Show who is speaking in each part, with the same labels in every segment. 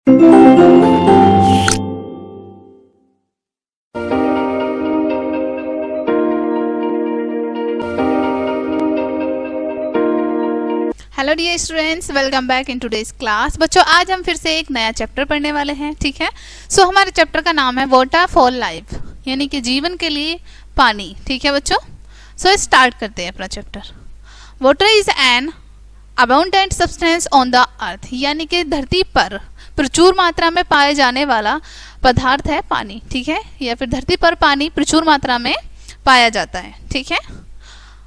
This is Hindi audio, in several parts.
Speaker 1: Hello dear students, welcome back in today's class. बच्चों, आज हम फिर से एक नया चैप्टर पढ़ने वाले हैं। ठीक है, सो हमारे चैप्टर का नाम है वाटर फॉर लाइफ, यानी कि जीवन के लिए पानी। ठीक है बच्चों, सो स्टार्ट करते हैं अपना chapter. Water is an abundant substance on the earth, यानी कि धरती पर प्रचुर मात्रा में पाए जाने वाला पदार्थ है पानी। ठीक है, या फिर धरती पर पानी प्रचुर मात्रा में पाया जाता है। ठीक है,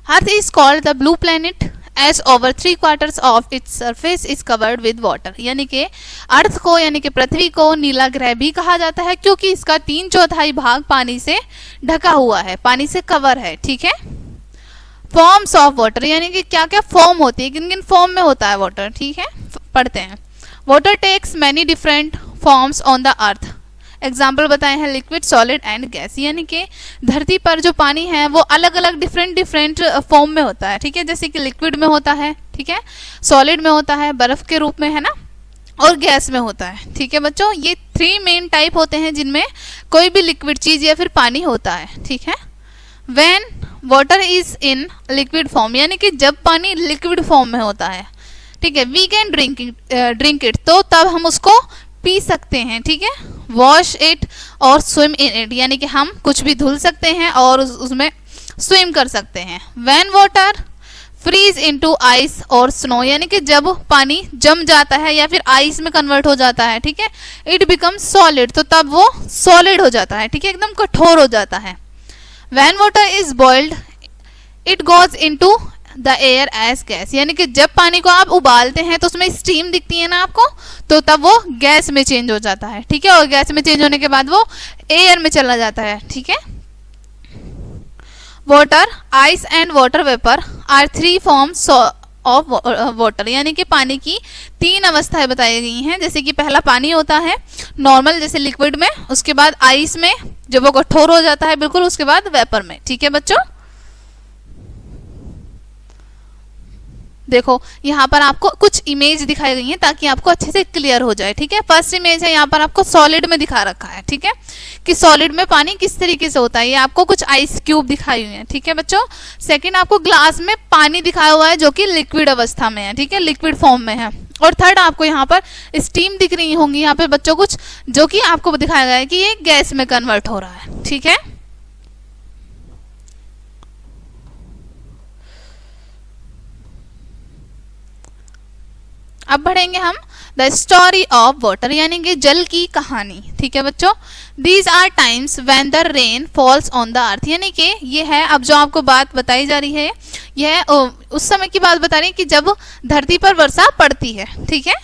Speaker 1: earth is called the blue planet as over 3/4 of its surface is covered with water, यानी कि अर्थ को यानी कि पृथ्वी को नीला ग्रह भी कहा जाता है, क्योंकि इसका 3/4 भाग पानी से ढका हुआ है, पानी से कवर है। ठीक है, फॉर्म्स ऑफ वाटर, यानी कि क्या क्या फॉर्म होती है, किन किन फॉर्म में होता है वाटर। ठीक है, पढ़ते हैं। Water takes many different forms on the earth. Example बताए हैं लिक्विड, सॉलिड एंड गैस, यानी कि धरती पर जो पानी है वो अलग अलग डिफरेंट फॉर्म में होता है। ठीक है, जैसे कि लिक्विड में होता है, ठीक है, सॉलिड में होता है, बर्फ के रूप में है ना, और गैस में होता है। ठीक है बच्चों, ये 3 मेन टाइप होते हैं जिनमें कोई भी लिक्विड चीज या फिर पानी होता है। ठीक है, when water is in liquid form, यानी कि जब पानी लिक्विड फॉर्म में होता है, ठीक है, वी कैन ड्रिंक इट, तो तब हम उसको पी सकते हैं। ठीक है, वॉश इट और स्विम इन इट, यानी कि हम कुछ भी धुल सकते हैं और उसमें स्विम कर सकते हैं। When water freeze into ice और स्नो, यानी कि जब पानी जम जाता है या फिर आइस में कन्वर्ट हो जाता है, ठीक है, इट बिकम सॉलिड, तो तब वो सॉलिड हो जाता है। ठीक है, एकदम कठोर हो जाता है। When water is boiled it goes into the air as gas, यानी कि जब पानी को आप उबालते हैं तो उसमें स्टीम दिखती है ना आपको, तो तब वो गैस में चेंज हो जाता है। ठीक है, और गैस में चेंज होने के बाद वो एयर में चला जाता है। ठीक है, water, ice and water vapour are 3 forms of water, यानी कि पानी की 3 अवस्थाएं बताई गई हैं। जैसे कि पहला पानी होता है नॉर्मल, जैसे लिक्विड में, उसके बाद आइस में जब वो कठोर हो जाता है बिल्कुल, उसके बाद वेपर में। ठीक है बच्चों, देखो यहाँ पर आपको कुछ इमेज दिखाई गई है ताकि आपको अच्छे से क्लियर हो जाए। ठीक है, फर्स्ट इमेज है यहाँ पर आपको सॉलिड में दिखा रखा है। ठीक है, कि सॉलिड में पानी किस तरीके से होता है, ये आपको कुछ आइस क्यूब दिखाई हुई है। ठीक है बच्चों, सेकंड आपको ग्लास में पानी दिखाया हुआ है जो कि लिक्विड अवस्था में है। ठीक है, लिक्विड फॉर्म में है। और थर्ड आपको यहाँ पर स्टीम दिख रही होंगी यहाँ पे बच्चों कुछ, जो कि आपको दिखाया गया है कि ये गैस में कन्वर्ट हो रहा है। ठीक है, अब बढ़ेंगे हम द स्टोरी ऑफ वाटर, यानी कि जल की कहानी। ठीक है बच्चों, these are times when the rain falls on the earth, यानी कि ये है, अब जो आपको बात बताई जा रही है यह उस समय की बात बता रही है कि जब धरती पर वर्षा पड़ती है। ठीक है,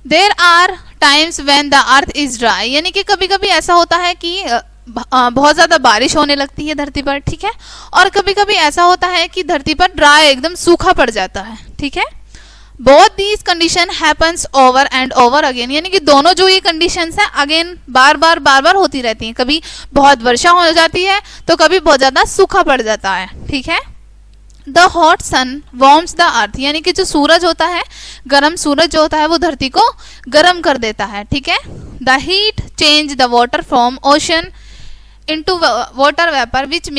Speaker 1: there are times when the earth is dry, यानी कि कभी कभी ऐसा होता है कि बहुत ज्यादा बारिश होने लगती है धरती पर। ठीक है, और कभी कभी ऐसा होता है कि धरती पर ड्राई एकदम सूखा पड़ जाता है। ठीक है, both these condition happens over and over again, यानी कि दोनों जो ये कंडीशंस हैं अगेन बार बार होती रहती हैं। कभी बहुत वर्षा हो जाती है तो कभी बहुत ज्यादा सूखा पड़ जाता है। ठीक है, the hot sun warms the earth, यानी कि जो सूरज होता है, गर्म सूरज जो होता है वो धरती को गर्म कर देता है। ठीक है, the heat change the water from ocean into water vapour which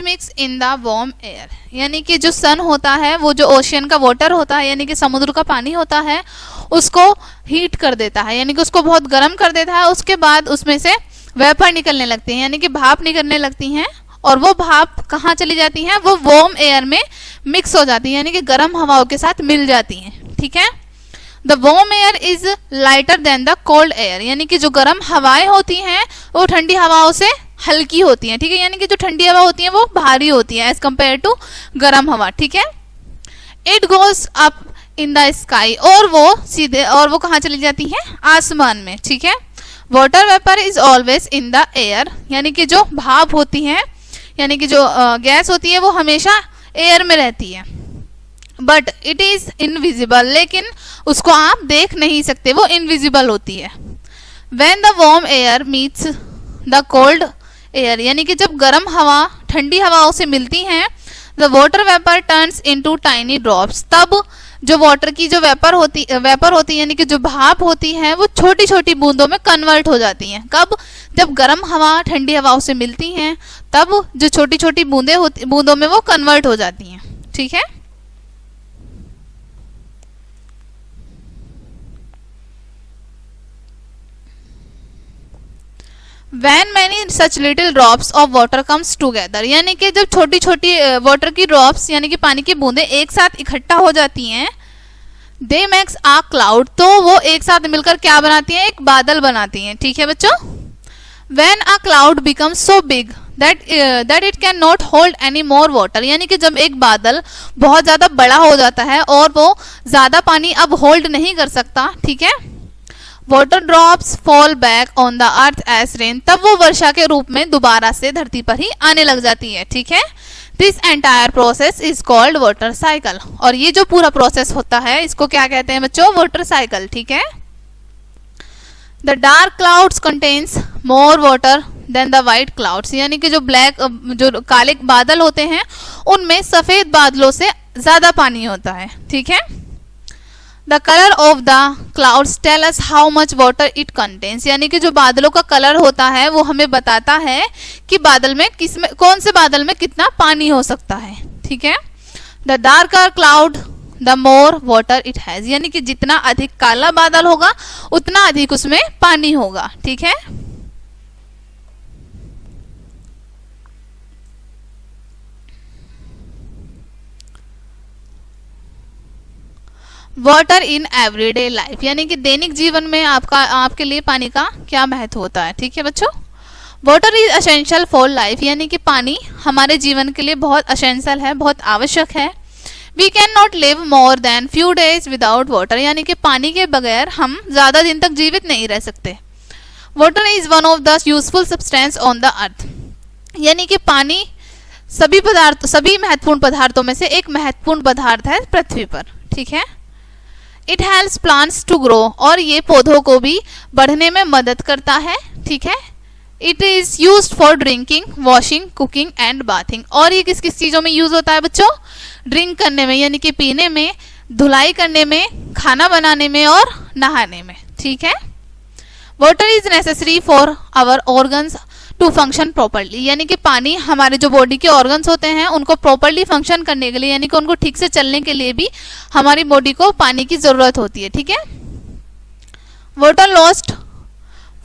Speaker 1: mix in the warm air, यानी कि जो सन होता है वो जो ओशियन का वाटर होता है, यानी कि समुद्र का पानी होता है, उसको हीट कर देता है, यानी कि उसको बहुत गर्म कर देता है। उसके बाद उसमें से वेपर निकलने लगती है, यानी कि भाप निकलने लगती हैं, और वो भाप कहाँ चली जाती हैं, वो वार्म एयर में मिक्स हो जाती है, यानी कि गर्म हवाओं के साथ मिल जाती हैं। ठीक है, the warm air is lighter than the cold air, यानी कि जो गर्म हवाएं होती हैं वो ठंडी हवाओं से हल्की होती हैं। ठीक है, यानी कि जो ठंडी हवा होती है वो भारी होती है एज कंपेयर टू गर्म हवा। ठीक है, it goes up in the sky, और वो कहाँ चली जाती है, आसमान में। ठीक है, water vapour is always in the air, यानी कि जो भाप होती है, यानी कि जो गैस होती है वो हमेशा एयर में रहती है। बट इट इज इनविजिबल, लेकिन उसको आप देख नहीं सकते, वो इनविजिबल होती है। When the warm air meets the cold air, यानी कि जब गर्म हवा ठंडी हवाओं से मिलती हैं, the water vapour turns into tiny drops, तब जो वाटर की जो वेपर होती है यानी कि जो भाप होती है वो छोटी छोटी बूंदों में कन्वर्ट हो जाती हैं। कब? जब गर्म हवा ठंडी हवाओं से मिलती हैं तब जो छोटी छोटी बूंदों में वो कन्वर्ट हो जाती हैं। ठीक है। When many such little drops of water comes together, यानी कि जब छोटी छोटी वाटर की ड्रॉप्स यानी कि पानी की बूंदें एक साथ इकट्ठा हो जाती हैं, they makes a cloud, तो वो एक साथ मिलकर क्या बनाती हैं? एक बादल बनाती हैं। ठीक है बच्चों। When a cloud becomes so big that it cannot hold any more water, यानी कि जब एक बादल बहुत ज्यादा बड़ा हो जाता है और वो ज्यादा पानी अब होल्ड नहीं कर सकता, ठीक है, water drops fall back on the earth as rain, तब वो वर्षा के रूप में दोबारा से धरती पर ही आने लग जाती है। ठीक है। This entire process is called water cycle, और ये जो पूरा प्रोसेस होता है इसको क्या कहते हैं बच्चों? Water cycle. ठीक है। The dark clouds contains more water than the white clouds, यानी कि जो काले बादल होते हैं उनमें सफेद बादलों से ज्यादा पानी होता है। ठीक है। The colour of the clouds tell us how much water it contains, यानी कि जो बादलों का कलर होता है वो हमें बताता है कि बादल में कौन से बादल में कितना पानी हो सकता है। ठीक है। The darker cloud the more water it has, यानी कि जितना अधिक काला बादल होगा उतना अधिक उसमें पानी होगा। ठीक है। वाटर इन एवरीडे लाइफ, यानी कि दैनिक जीवन में आपके लिए पानी का क्या महत्व होता है। ठीक है बच्चों। Water is essential for life, यानी कि पानी हमारे जीवन के लिए बहुत एसेंशियल है, बहुत आवश्यक है। We can not live more than few days without water, यानी कि पानी के बगैर हम ज्यादा दिन तक जीवित नहीं रह सकते। Water is one of the useful substance on the earth, यानी कि पानी सभी महत्वपूर्ण पदार्थों में से एक महत्वपूर्ण पदार्थ है पृथ्वी पर। ठीक है। It helps plants to grow, और ये पौधों को भी बढ़ने में मदद करता है। ठीक है। It is used for drinking, washing, cooking and bathing, और ये किस किस चीजों में यूज होता है बच्चों? ड्रिंक करने में यानी कि पीने में, धुलाई करने में, खाना बनाने में और नहाने में। ठीक है। Water is necessary for our organs to function properly, यानी कि पानी हमारे जो बॉडी के ऑर्गन्स होते हैं उनको प्रॉपरली फंक्शन करने के लिए, यानी कि उनको ठीक से चलने के लिए भी हमारी बॉडी को पानी की जरूरत होती है। ठीक है। Water lost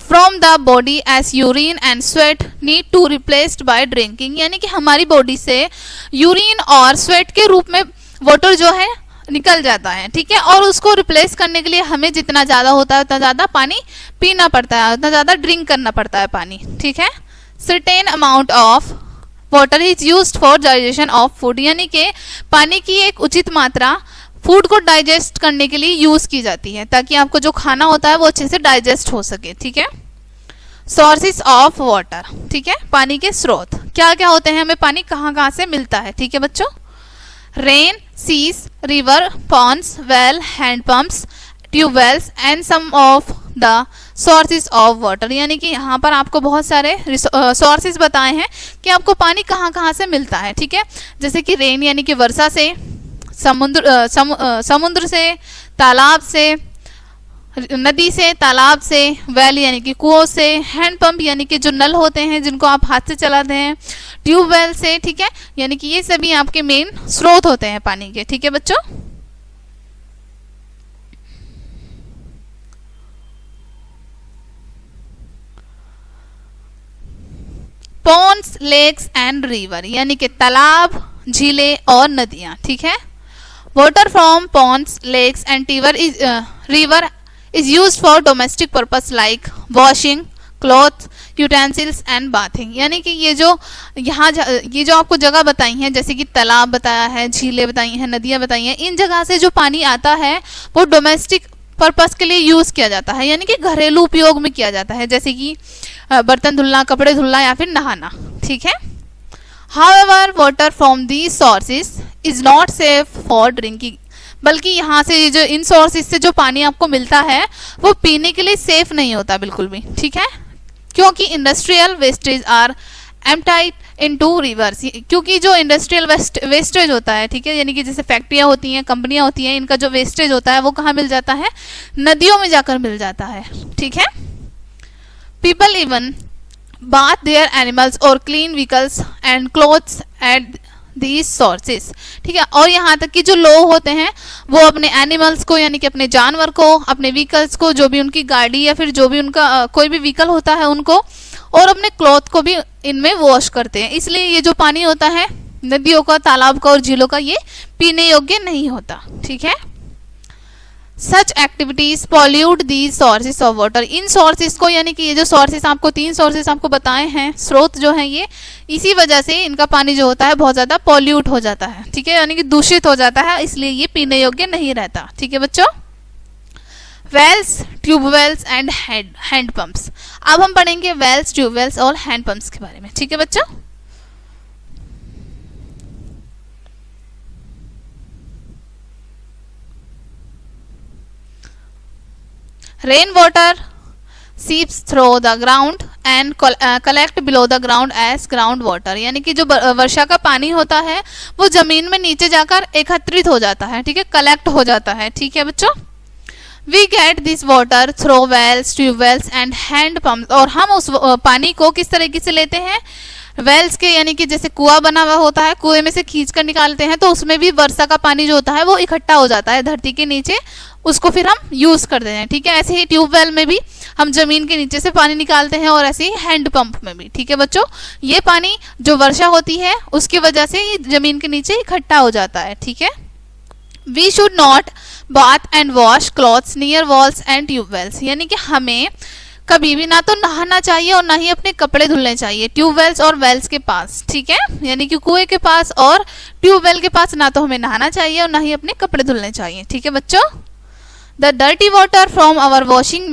Speaker 1: from the body as urine and sweat need to replaced by drinking, यानी कि हमारी बॉडी से यूरिन और स्वेट के रूप में वाटर जो है निकल जाता है। ठीक है। और उसको रिप्लेस करने के लिए हमें जितना ज्यादा होता है उतना ज्यादा पानी पीना पड़ता है, उतना ज्यादा ड्रिंक करना पड़ता है पानी। ठीक है। Certain amount of water is used for digestion of food, यानी कि पानी की एक उचित मात्रा फूड को डाइजेस्ट करने के लिए यूज की जाती है, ताकि आपको जो खाना होता है वो अच्छे से डाइजेस्ट हो सके। ठीक है। सोर्सेस ऑफ वाटर, ठीक है, पानी के स्रोत क्या क्या होते हैं, हमें पानी कहाँ कहाँ से मिलता है। ठीक है बच्चों। Rain, seas, river, ponds, well, hand pumps, tubewells and some of the sources of water, यानी कि यहाँ पर आपको बहुत सारे सोर्सेज बताए हैं कि आपको पानी कहाँ कहाँ से मिलता है। ठीक है। जैसे कि रेन यानी कि वर्षा से, समुद्र से, तालाब से, नदी से, तालाब से, वेल यानी कि कुओं से, हैंड पंप यानी कि जो नल होते हैं जिनको आप हाथ से चलाते हैं, ट्यूबवेल से। ठीक है। यानी कि ये सभी आपके मेन स्रोत होते हैं पानी के। ठीक है बच्चों। पॉन्ड्स, लेक्स एंड रिवर, यानी कि तालाब, झीलें और नदियां। ठीक है। Water from ponds, lakes and river is used for domestic purpose like washing clothes, utensils and bathing, यानी कि ये जो आपको जगह बताई हैं, जैसे कि तालाब बताया है, झीलें बताई हैं, नदियां बताई हैं, इन जगह से जो पानी आता है वो डोमेस्टिक पर्पस के लिए यूज किया जाता है, यानी कि घरेलू उपयोग में किया जाता है, जैसे कि बर्तन धुलना, कपड़े धुलना या फिर नहाना। ठीक है। However, water from these sources is not safe for drinking, बल्कि यहाँ से जो इन सोर्सेज से जो पानी आपको मिलता है वो पीने के लिए सेफ नहीं होता बिल्कुल भी। ठीक है। क्योंकि industrial wastage are emptied into rivers, क्योंकि जो इंडस्ट्रियल वेस्टेज होता है, ठीक है, यानी कि जैसे फैक्ट्रियाँ होती हैं, कंपनियाँ होती हैं, इनका जो वेस्टेज होता है वो कहाँ मिल जाता है, नदियों में जाकर मिल जाता है, ठीक है। People even bathe their animals और clean vehicles and clothes at these sources, ठीक है। और यहाँ तक कि जो लोग होते हैं वो अपने एनिमल्स को, यानी कि अपने जानवर को, अपने व्हीकल्स को, जो भी उनकी गाड़ी या फिर जो भी उनका कोई भी व्हीकल होता है उनको, और अपने क्लॉथ को भी इनमें वॉश करते हैं। इसलिए ये जो पानी होता है नदियों का, तालाब का और झीलों का, ये पीने योग्य नहीं होता, ठीक है। Such activities pollute these sources of water, इन सोर्सेज को, यानी कि ये जो सोर्सेज आपको 3 सोर्सेज आपको बताए हैं, स्रोत जो हैं ये, इसी वजह से इनका पानी जो होता है बहुत ज़्यादा पॉल्यूट हो जाता है, ठीक है, यानी कि दूषित हो जाता है, इसलिए ये पीने योग्य नहीं रहता, ठीक है बच्चों। Wells, tubewells and hand pumps. अब हम पढ़ेंगे वेल्स, ट्यूबवेल्स और हैंड पंप्स के बारे में, ठीक है बच्चों। Rain water seeps through the ground and collect below the ground as ground water, यानी कि जो वर्षा का पानी होता है वो जमीन में नीचे जाकर एकत्रित हो जाता है, ठीक है, कलेक्ट हो जाता है, ठीक है बच्चों। We get this water through wells, tubewells and hand pump, और हम उस पानी को किस तरीके से लेते हैं, वेल्स के, यानी कि जैसे कुआं बना हुआ होता है, कुएं में से खींच कर निकालते हैं, तो उसमें भी वर्षा का पानी जो होता है वो इकट्ठा हो जाता है धरती के नीचे, उसको फिर हम यूज करते हैं, ठीक है। ऐसे ही ट्यूबवेल में भी हम जमीन के नीचे से पानी निकालते हैं, और ऐसे ही हैंड पंप में भी, ठीक है बच्चों। ये पानी जो वर्षा होती है उसकी वजह से ये जमीन के नीचे इकट्ठा हो जाता है, ठीक है। We should not bath and wash clothes near walls and tubewells, यानी कि हमें कभी भी ना तो नहाना चाहिए और ना ही अपने कपड़े धुलने चाहिए ट्यूबवेल्स और वेल्स के पास, ठीक है, यानी कि कुएं के पास और ट्यूबवेल के पास ना तो हमें नहाना चाहिए और ना ही अपने कपड़े धुलने चाहिए, ठीक है बच्चों। The dirty water from our washing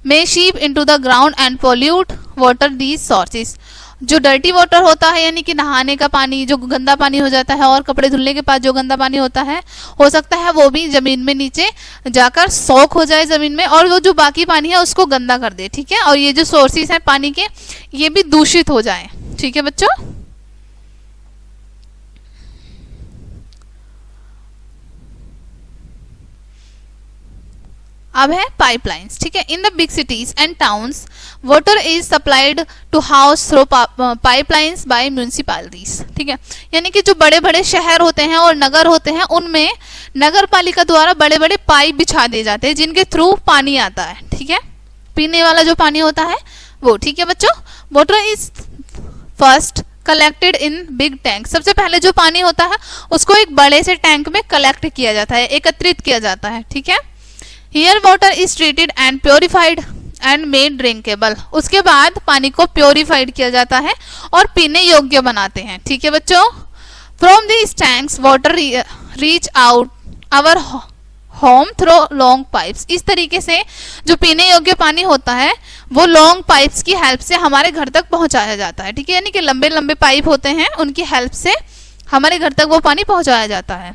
Speaker 1: may seep into the ground and pollute water these sources, जो डर्टी वाटर होता है, यानी कि नहाने का पानी जो गंदा पानी हो जाता है और कपड़े धुलने के बाद जो गंदा पानी होता है, हो सकता है वो भी जमीन में नीचे जाकर सोख हो जाए जमीन में, और वो जो बाकी पानी है उसको गंदा कर दे, ठीक है, और ये जो सोर्सेज हैं पानी के ये भी दूषित हो जाए, ठीक है बच्चों। अब है पाइपलाइंस, ठीक है। In the big cities and towns water is supplied to house through pipelines by municipalities, ठीक है, यानी कि जो बड़े बड़े शहर होते हैं और नगर होते हैं उनमें नगर पालिका द्वारा बड़े बड़े पाइप बिछा दिए जाते हैं जिनके थ्रू पानी आता है, ठीक है, पीने वाला जो पानी होता है वो, ठीक है बच्चों। Water is first collected in big tank, सबसे पहले जो पानी होता है उसको एक बड़े से टैंक में कलेक्ट किया जाता है, एकत्रित किया जाता है, ठीक है। Here water is treated and purified and made drinkable, उसके बाद पानी को प्योरीफाइड किया जाता है और पीने योग्य बनाते हैं, ठीक है बच्चों। From these tanks water reach out our home through long pipes, इस तरीके से जो पीने योग्य पानी होता है वो लॉन्ग पाइप्स की हेल्प से हमारे घर तक पहुंचाया जाता है, ठीक है, यानी कि लंबे लंबे पाइप होते हैं उनकी हेल्प से हमारे घर तक वो पानी पहुंचाया जाता है।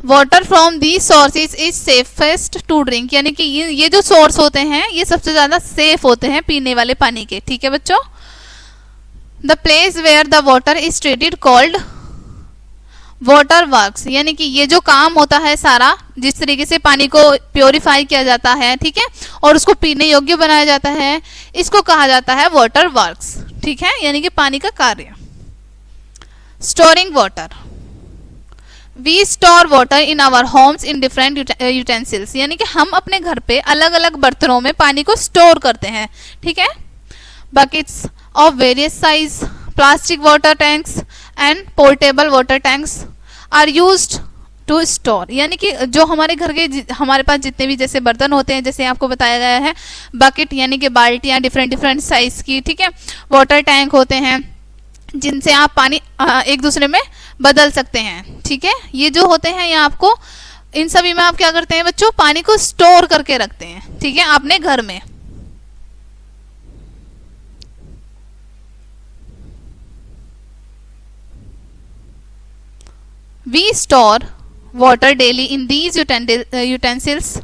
Speaker 1: Water from the sources is safest to drink, यानी कि ये जो सोर्स होते हैं ये सबसे ज्यादा सेफ होते हैं पीने वाले पानी के, ठीक है बच्चों। The place where the water is treated called water works, यानी कि ये जो काम होता है सारा, जिस तरीके से पानी को प्योरीफाई किया जाता है, ठीक है, और उसको पीने योग्य बनाया जाता है, इसको कहा जाता है वाटर वर्क्स, ठीक है, यानी कि पानी का कार्य। Storing water, we store water in our homes in different utensils, यानी कि हम अपने घर पे अलग अलग बर्तनों में पानी को स्टोर करते हैं, ठीक है। Buckets of various size, plastic water tanks and portable water tanks are used to store, यानी कि जो हमारे घर के हमारे पास जितने भी जैसे बर्तन होते हैं, जैसे आपको बताया गया है बकेट यानी कि बाल्टियाँ डिफरेंट डिफरेंट साइज की, ठीक है, वाटर टैंक होते हैं जिनसे आप पानी एक दूसरे में बदल सकते हैं, ठीक है। ये जो होते हैं ये आपको इन सभी में आप क्या करते हैं बच्चों, पानी को स्टोर करके रखते हैं, ठीक है, अपने घर में। We store water daily in these utensils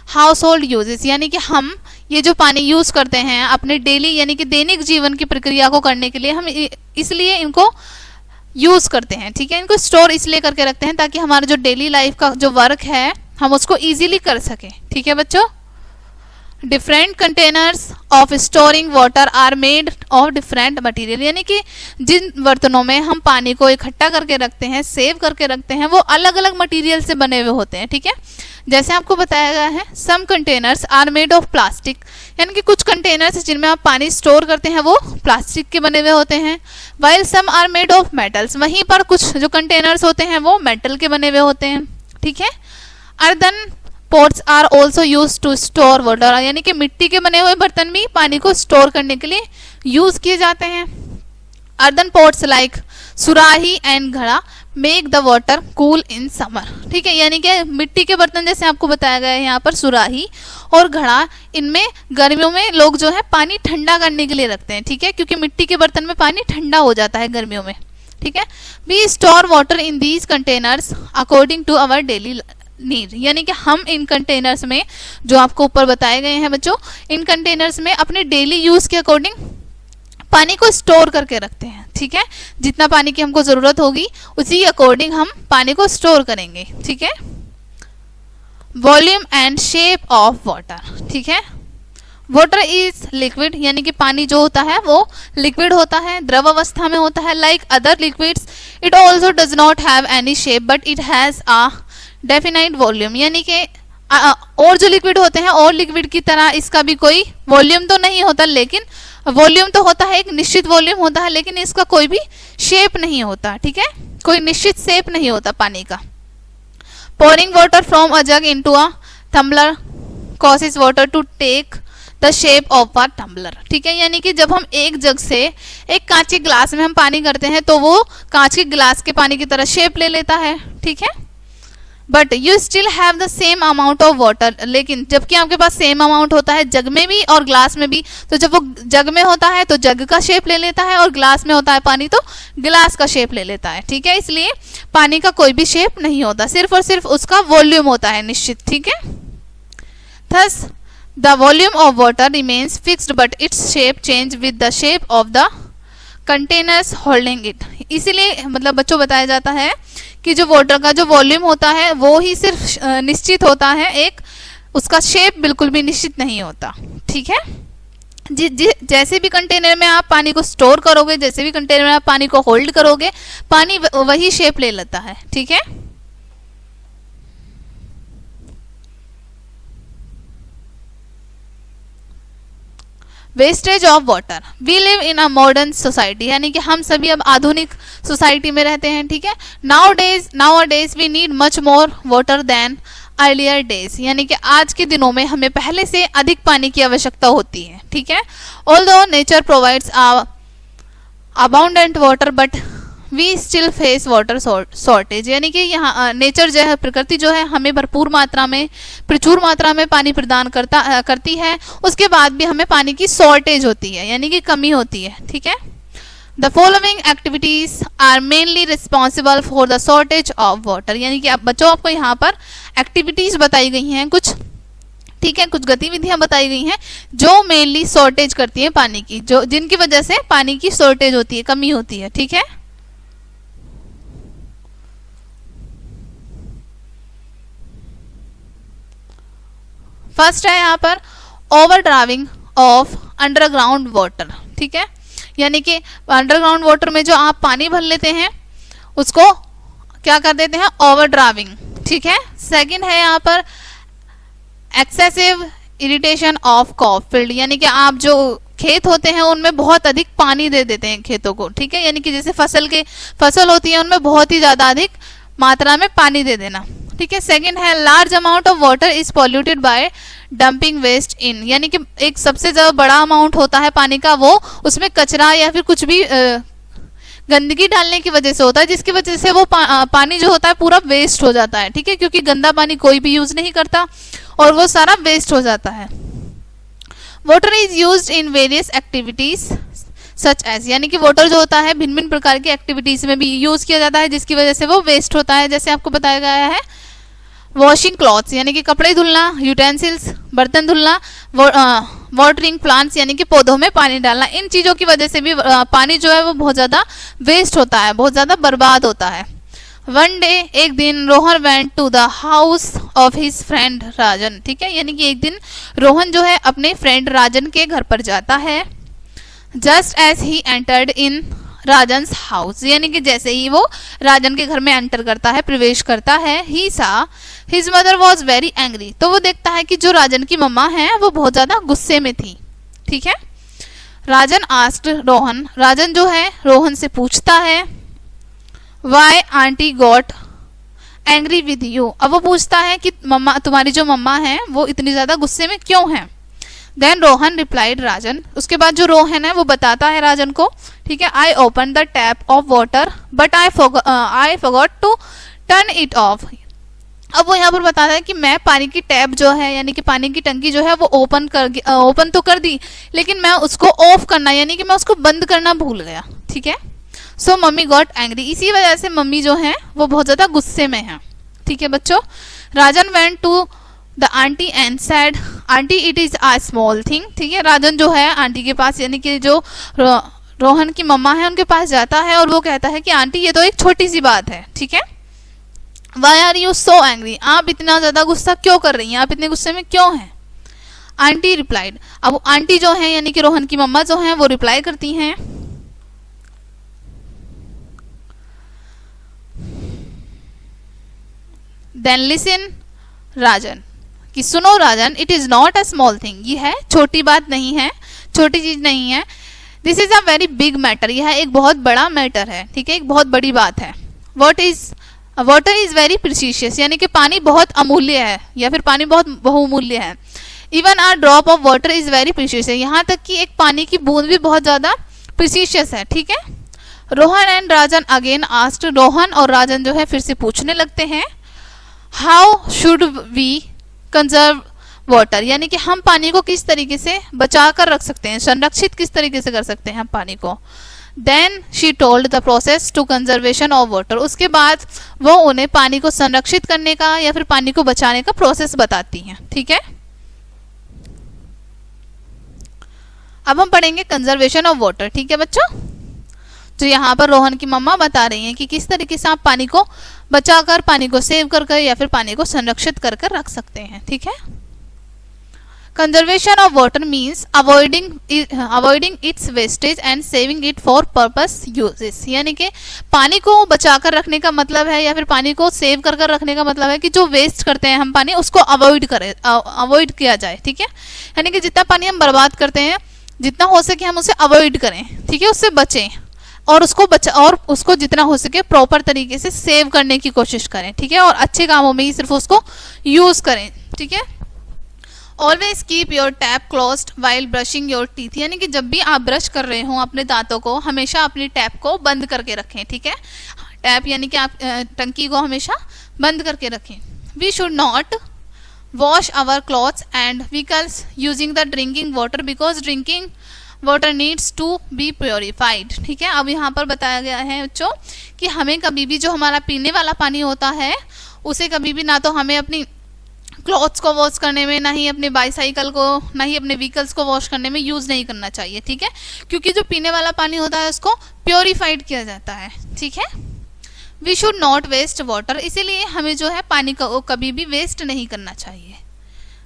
Speaker 1: household uses, यानी कि हम ये जो पानी यूज करते हैं अपने डेली यानी कि दैनिक जीवन की प्रक्रिया को करने के लिए, हम इसलिए इनको यूज करते हैं, ठीक है। इनको स्टोर इसलिए करके रखते हैं ताकि हमारा जो डेली लाइफ का जो वर्क है हम उसको इजीली कर सकें, ठीक है बच्चों। Different containers of storing water are made of different material, यानी कि जिन बर्तनों में हम पानी को इकट्ठा करके रखते हैं, सेव करके रखते हैं, वो अलग अलग मटेरियल से बने हुए होते हैं, ठीक है। जैसे आपको बताया गया है, some containers are made of plastic, यानी कि कुछ कंटेनर्स जिनमें आप पानी स्टोर करते हैं वो प्लास्टिक के बने हुए होते हैं। While some are made of metals, वहीं पर कुछ जो कंटेनर्स होते हैं वो मेटल के बने हुए होते हैं, ठीक है। Earthen pots are also use to store water, यानी कि मिट्टी के बने हुए बर्तन भी पानी को स्टोर करने के लिए यूज किए जाते हैं। अर्दन पोट्स लाइक सुराही एंड घड़ा make the water cool in summer, ठीक है। यानी कि मिट्टी के बर्तन जैसे आपको बताया गया है यहाँ पर सुराही और घड़ा, इनमें गर्मियों में लोग जो है पानी ठंडा करने के लिए रखते हैं, ठीक है, क्योंकि मिट्टी के बर्तन में पानी ठंडा हो जाता है गर्मियों में, ठीक है। We store water in these containers according to our daily need, यानी कि हम इन कंटेनर्स में जो आपको ऊपर बताए गए हैं बच्चों, इन कंटेनर्स में अपने डेली यूज के अकॉर्डिंग पानी को स्टोर करके रखते हैं, ठीक है। जितना पानी की हमको जरूरत होगी उसी अकॉर्डिंग हम पानी को स्टोर करेंगे, ठीक है। Volume and shape of water, ठीक है। वाटर इज लिक्विड, यानी कि पानी जो होता है वो लिक्विड होता है, द्रव अवस्था में होता है। Like other liquids it also does not have any shape but it has a definite volume, यानी कि और जो लिक्विड होते हैं और लिक्विड की तरह इसका भी कोई वॉल्यूम तो नहीं होता, लेकिन वॉल्यूम तो होता है, एक निश्चित वॉल्यूम होता है, लेकिन इसका कोई भी शेप नहीं होता, ठीक है, कोई निश्चित शेप नहीं होता पानी का। Pouring water from a jug into a tumbler causes water to take the shape of a tumbler, ठीक है। यानी कि जब हम एक जग से एक कांच के ग्लास में हम पानी करते हैं तो वो कांच के ग्लास के पानी की तरह शेप ले लेता है, ठीक है। But you still have the same amount of water, लेकिन जबकि आपके पास सेम अमाउंट होता है जग में भी और ग्लास में भी, तो जब वो जग में होता है तो जग का शेप ले लेता है और ग्लास में होता है पानी तो ग्लास का शेप ले लेता है, ठीक है। इसलिए पानी का कोई भी शेप नहीं होता, सिर्फ और सिर्फ उसका वॉल्यूम होता है निश्चित, ठीक है। Thus the volume of water remains fixed but its shape change with the shape of the containers holding it, इसीलिए मतलब बच्चों बताया जाता है कि जो वाटर का जो वॉल्यूम होता है वो ही सिर्फ निश्चित होता है, एक उसका शेप बिल्कुल भी निश्चित नहीं होता, ठीक है। जैसे भी कंटेनर में आप पानी को स्टोर करोगे, जैसे भी कंटेनर में आप पानी को होल्ड करोगे, पानी वही शेप ले लेता है, ठीक है। Wastage of water, we live in a modern society, यानी कि हम सभी अब आधुनिक सोसाइटी में रहते हैं, ठीक है। Nowadays we need much more water than earlier days, यानी कि आज के दिनों में हमें पहले से अधिक पानी की आवश्यकता होती है, ठीक है। Although nature provides abundant water but we still face water shortage, यानी कि यहाँ नेचर जो है, प्रकृति जो है हमें प्रचुर मात्रा में पानी प्रदान करती है, उसके बाद भी हमें पानी की शॉर्टेज होती है, यानी कि कमी होती है, ठीक है। The following activities are mainly responsible for the shortage of water, यानी कि आप बच्चों आपको यहाँ पर एक्टिविटीज बताई गई हैं कुछ, ठीक है, कुछ गतिविधियां बताई गई हैं जो मेनली शॉर्टेज करती हैं पानी की, जो जिनकी वजह से पानी की शॉर्टेज होती है, कमी होती है, ठीक है। फर्स्ट है यहाँ पर over driving of underground water, ठीक है, यानी कि अंडरग्राउंड वाटर में जो आप पानी भर लेते हैं उसको क्या कर देते हैं, ओवर ड्राइविंग, ठीक है। सेकंड है यहाँ पर excessive irritation of crop field, यानी कि आप जो खेत होते हैं उनमें बहुत अधिक पानी दे देते हैं खेतों को, ठीक है, यानी कि जैसे फसल होती है उनमें बहुत ही ज्यादा अधिक मात्रा में पानी दे देना, ठीक है। सेकंड है large amount of water is polluted by dumping waste in, यानी कि एक सबसे ज्यादा बड़ा अमाउंट होता है पानी का, वो उसमें कचरा या फिर कुछ भी गंदगी डालने की वजह से होता है, जिसकी वजह से वो पानी जो होता है पूरा वेस्ट हो जाता है, ठीक है, क्योंकि गंदा पानी कोई भी यूज नहीं करता और वो सारा वेस्ट हो जाता है। Water is used in various activities such as, यानी कि वाटर जो होता है भिन्न भिन्न प्रकार की एक्टिविटीज में भी यूज किया जाता है, जिसकी वजह से वो वेस्ट होता है। जैसे आपको बताया गया है वॉशिंग क्लॉथ्स, यानी कि कपड़े धुलना, यूटेंसिल्स बर्तन धुलना, वाटरिंग प्लांट्स यानी कि पौधों में पानी डालना, इन चीज़ों की वजह से भी पानी जो है वो बहुत ज़्यादा वेस्ट होता है, बहुत ज़्यादा बर्बाद होता है। वन डे, एक दिन, Rohan went to the house of his friend Rajan, ठीक है, यानी कि एक दिन रोहन जो है अपने फ्रेंड राजन के घर पर जाता है। Just as he entered in Rajan's house, यानी कि जैसे ही वो राजन के घर में एंटर करता है, प्रवेश करता है, he saw his mother was very angry, तो वो देखता है कि जो राजन की मम्मा है वो बहुत ज़्यादा गुस्से में थी, ठीक है। राजन आस्क्ड रोहन, राजन जो है रोहन से पूछता है, why aunty got angry with you, अब वो पूछता है कि मम्मा, तुम्हारी जो मम्मा है वो इतनी ज़्यादा गुस्से में क्यों है। देन रोहन रिप्लाइड राजन, उसके बाद जो रोहन है वो बताता है राजन को, ठीक है, I open the tap of water but I forgot to turn it off. अब वो यहाँ पर बताता है कि मैं पानी की टैप जो है यानी कि पानी की टंकी जो है वो ओपन तो कर दी, लेकिन मैं उसको ऑफ करना यानी कि मैं उसको बंद करना भूल गया, ठीक है। सो मम्मी गॉट एंग्री, इसी वजह से मम्मी जो है वो बहुत ज़्यादा गुस्से में है, ठीक है बच्चों। Rajan went to the aunty and said, aunty it is a small thing, ठीक है। राजन जो है आंटी के पास यानी कि जो रोहन की मम्मा है उनके पास जाता है और वो कहता है कि आंटी ये तो एक छोटी सी बात है, ठीक है। Why are you so angry, आप इतना ज़्यादा गुस्सा क्यों कर रही हैं, आप इतने गुस्से में क्यों हैं। आंटी रिप्लाइड, अब आंटी जो है यानी कि रोहन की मम्मा जो है वो रिप्लाई करती हैं, देन लिसन राजन, कि सुनो Rajan, it is not a small thing, ये है छोटी बात नहीं है, छोटी चीज़ नहीं है। This is a very big matter, यह एक बहुत बड़ा मैटर है, ठीक है, एक बहुत बड़ी बात है। वाटर इज़ वेरी प्रीशियस, यानी कि पानी बहुत अमूल्य है या फिर पानी बहुत बहुमूल्य है। Even a drop of water is very precious, यहाँ तक कि एक पानी की बूंद भी बहुत ज़्यादा प्रीशियस है, ठीक है। Rohan and Rajan again asked, Rohan और राजन जो है फिर से पूछने लगते हैं, how should we conserve water, यानी कि हम पानी को किस तरीके से बचा कर रख सकते हैं, संरक्षित किस तरीके से कर सकते हैं हम पानी को। Then she told the process to conservation of water, उसके बाद वो उन्हें पानी को संरक्षित करने का या फिर पानी को बचाने का प्रोसेस बताती हैं, ठीक है। अब हम पढ़ेंगे कंजर्वेशन ऑफ वाटर, ठीक है बच्चों। तो यहाँ पर रोहन की मम्मा बता रही हैं कि किस तरीके से आप पानी को बचाकर, पानी को सेव कर या फिर पानी को संरक्षित कर रख सकते हैं, ठीक है। Conservation of water means avoiding it's wastage and saving it for purpose uses, यानी कि पानी को बचाकर रखने का मतलब है या फिर पानी को सेव कर रखने का मतलब है कि जो वेस्ट करते हैं हम पानी उसको अवॉइड किया जाए, ठीक है। यानी कि जितना पानी हम बर्बाद करते हैं जितना हो सके हम उसे अवॉइड करें, ठीक है, उससे बचें और उसको जितना हो सके प्रॉपर तरीके से सेव करने की कोशिश करें, ठीक है, और अच्छे कामों में ही सिर्फ उसको यूज करें, ठीक है। Always keep your tap closed while brushing your teeth, यानी कि जब भी आप ब्रश कर रहे हो अपने दांतों को हमेशा अपनी टैप को बंद करके रखें, ठीक है। टैप यानी कि आप टंकी को हमेशा बंद करके रखें। We should not wash our clothes and vehicles using the drinking water because drinking water needs to be purified, ठीक है। अब यहाँ पर बताया गया है बच्चों कि हमें कभी भी जो हमारा पीने वाला पानी होता है उसे कभी भी ना तो हमें अपनी क्लॉथ्स को वॉश करने में, ना ही अपने बाईसाइकिल को, ना ही अपने व्हीकल्स को वॉश करने में यूज़ नहीं करना चाहिए, ठीक है, क्योंकि जो पीने वाला पानी होता है उसको प्योरीफाइड किया जाता है, ठीक है। We should not waste water, इसीलिए हमें जो है पानी को कभी भी वेस्ट नहीं करना चाहिए।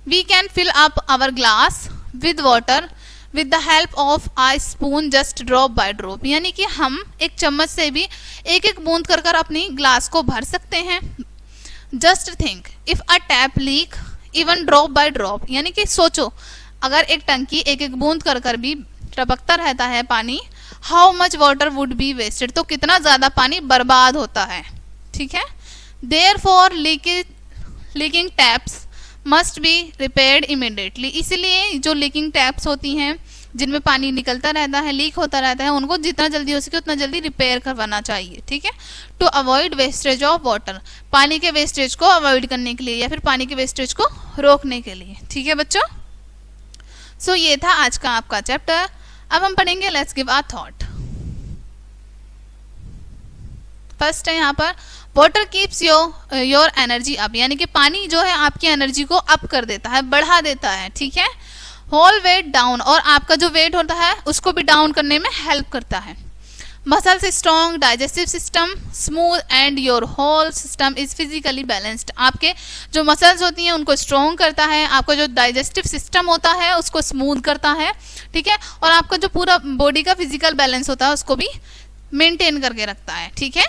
Speaker 1: We can fill up our glass with water with the help of a spoon just drop by drop, यानी कि हम एक चम्मच से भी एक एक बूंद कर अपनी ग्लास को भर सकते हैं। Just think if a tap leak even drop by drop, यानी कि सोचो अगर एक टंकी एक एक बूंद कर भी टपकता रहता है पानी, how much water would be wasted, तो कितना ज़्यादा पानी बर्बाद होता है, ठीक है। Therefore leaking taps must be repaired immediately, इसलिए जो लीकिंग टैप्स होती हैं जिनमें पानी निकलता रहता है, लीक होता रहता है, उनको जितना जल्दी हो सके उतना जल्दी रिपेयर करवाना चाहिए, ठीक है। To avoid wastage of water, पानी के वेस्टेज को अवॉइड करने के लिए या फिर पानी के वेस्टेज को रोकने के लिए, ठीक है बच्चों। सो ये था आज का आपका चैप्टर। अब हम पढ़ेंगे let's give a thought. First है यहाँ पर water keeps your energy up, यानी कि पानी जो है आपकी एनर्जी को अप कर देता है, बढ़ा देता है, ठीक है। होल वेट डाउन, और आपका जो वेट होता है उसको भी डाउन करने में हेल्प करता है। Muscles strong, digestive system smooth and your whole system is physically balanced. आपके जो मसल्स होती हैं उनको स्ट्रॉन्ग करता है, आपका जो डाइजेस्टिव सिस्टम होता है उसको स्मूथ करता है, ठीक है, और आपका जो पूरा बॉडी का फिजिकल बैलेंस होता है उसको भी मेंटेन करके रखता है, ठीक है।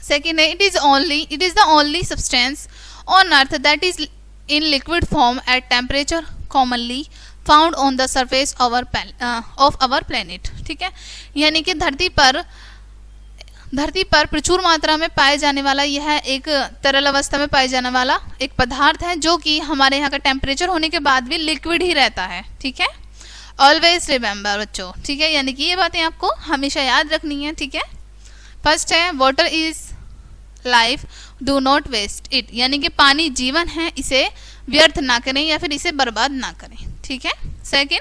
Speaker 1: सेकेंड है, it is the only substance on earth that is in liquid form at temperature commonly found on the surface of our planet, ठीक है। यानी कि धरती पर प्रचुर मात्रा में पाए जाने वाला यह एक तरल अवस्था में पाए जाने वाला एक पदार्थ है जो कि हमारे यहाँ का टेम्परेचर होने के बाद भी लिक्विड ही रहता है, ठीक है। ऑलवेज रिमेंबर बच्चों, ठीक है, यानी कि ये बातें आपको हमेशा याद रखनी है, ठीक है। फर्स्ट है water is life, do not waste it, यानी कि पानी जीवन है, इसे व्यर्थ ना करें या फिर इसे बर्बाद ना करें, ठीक है। Second,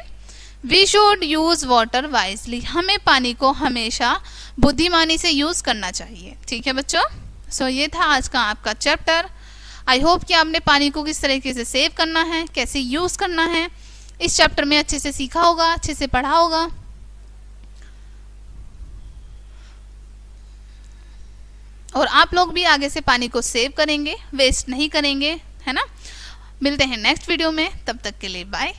Speaker 1: we should use water wisely, हमें पानी को हमेशा बुद्धिमानी से यूज करना चाहिए, ठीक है बच्चों। सो ये था आज का आपका चैप्टर। आई होप कि आपने पानी को किस तरीके से सेव करना है, कैसे यूज करना है, इस चैप्टर में अच्छे से सीखा होगा, अच्छे से पढ़ा होगा। और आप लोग भी आगे से पानी को सेव करेंगे, वेस्ट नहीं करेंगे, है ना। मिलते हैं नेक्स्ट वीडियो में, तब तक के लिए बाय।